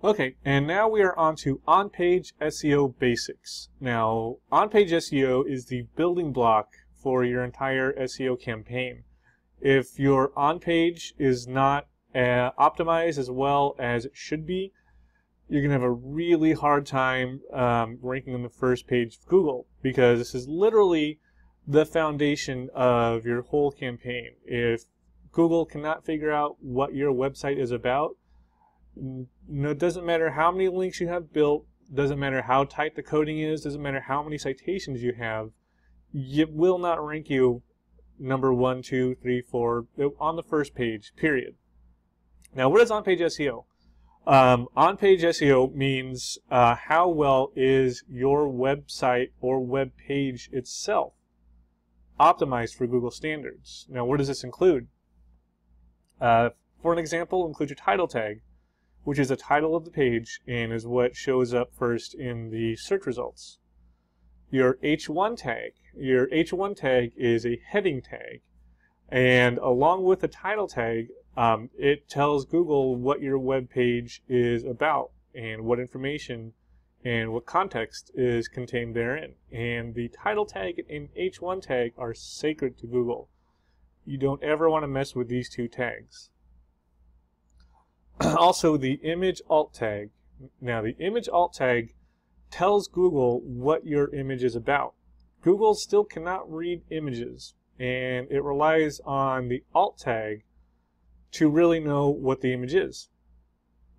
Okay, and now we are on to on-page SEO basics. Now, on-page SEO is the building block for your entire SEO campaign. If your on-page is not optimized as well as it should be, you're going to have a really hard time ranking on the first page of Google, because this is literally the foundation of your whole campaign. If Google cannot figure out what your website is about, it doesn't matter how many links you have built, doesn't matter how tight the coding is, doesn't matter how many citations you have, it will not rank you number 1, 2, 3, 4 on the first page, period. Now, what is on-page SEO? On-page SEO means how well is your website or web page itself optimized for Google standards. Now, what does this include? For an example, include your title tag, which is the title of the page and is what shows up first in the search results. Your H1 tag. Your H1 tag is a heading tag, and along with the title tag, it tells Google what your web page is about and what information and what context is contained therein. And the title tag and H1 tag are sacred to Google. You don't ever want to mess with these two tags. Also, the image alt tag. Now, the image alt tag tells Google what your image is about. Google still cannot read images, and it relies on the alt tag to really know what the image is.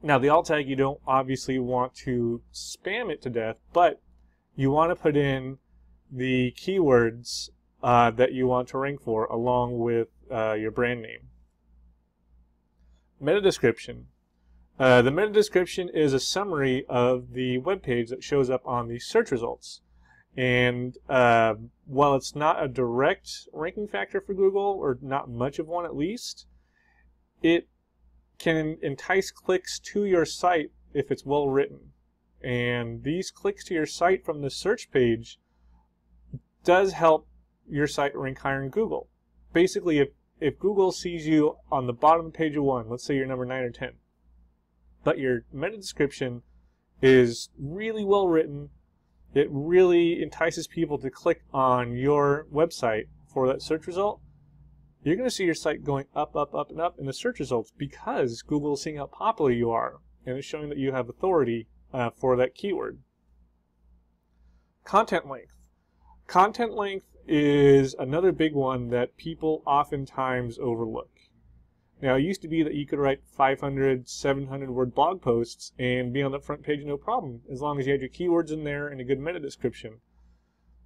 Now, the alt tag, you don't obviously want to spam it to death, but you want to put in the keywords that you want to rank for along with your brand name. Meta description. The meta description is a summary of the web page that shows up on the search results. And while it's not a direct ranking factor for Google, or not much of one at least, it can entice clicks to your site if it's well written. And these clicks to your site from the search page does help your site rank higher in Google. Basically, if Google sees you on the bottom of page 1, let's say you're number 9 or 10, but your meta description is really well written, it really entices people to click on your website for that search result, you're going to see your site going up, up, up, and up in the search results, because Google is seeing how popular you are, and it's showing that you have authority for that keyword. Content length. Content length is another big one that people oftentimes overlook. Now, it used to be that you could write 500, 700 word blog posts and be on the front page no problem, as long as you had your keywords in there and a good meta description.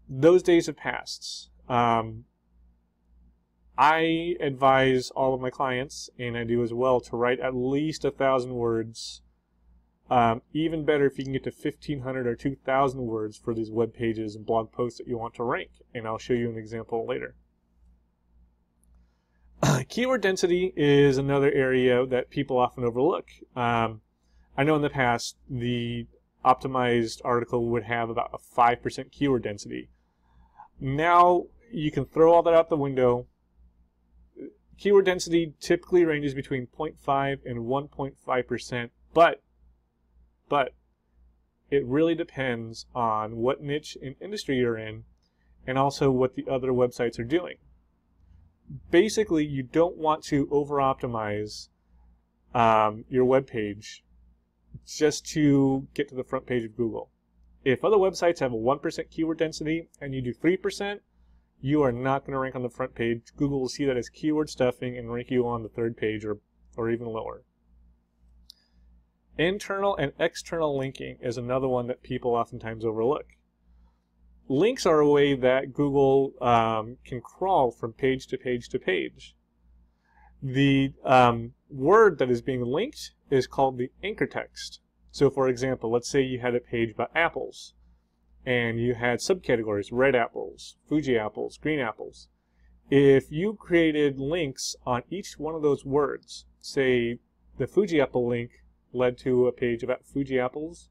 Those days have passed. I advise all of my clients, and I do as well, to write at least 1,000 words. Even better if you can get to 1,500 or 2,000 words for these web pages and blog posts that you want to rank, and I'll show you an example later. Keyword density is another area that people often overlook. I know in the past the optimized article would have about a 5% keyword density. Now you can throw all that out the window. Keyword density typically ranges between 0.5 and 1.5%, but it really depends on what niche and industry you're in, and also what the other websites are doing. Basically, you don't want to over-optimize your web page just to get to the front page of Google. If other websites have a 1% keyword density and you do 3%, you are not going to rank on the front page. Google will see that as keyword stuffing and rank you on the third page or even lower. Internal and external linking is another one that people oftentimes overlook. Links are a way that Google can crawl from page to page to page. The word that is being linked is called the anchor text. So for example, let's say you had a page about apples, and you had subcategories: red apples, Fuji apples, green apples. If you created links on each one of those words, say the Fuji apple link led to a page about Fuji apples,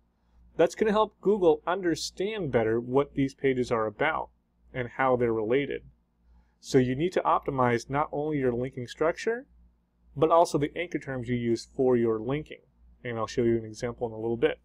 that's going to help Google understand better what these pages are about and how they're related. So you need to optimize not only your linking structure, but also the anchor terms you use for your linking. and I'll show you an example in a little bit.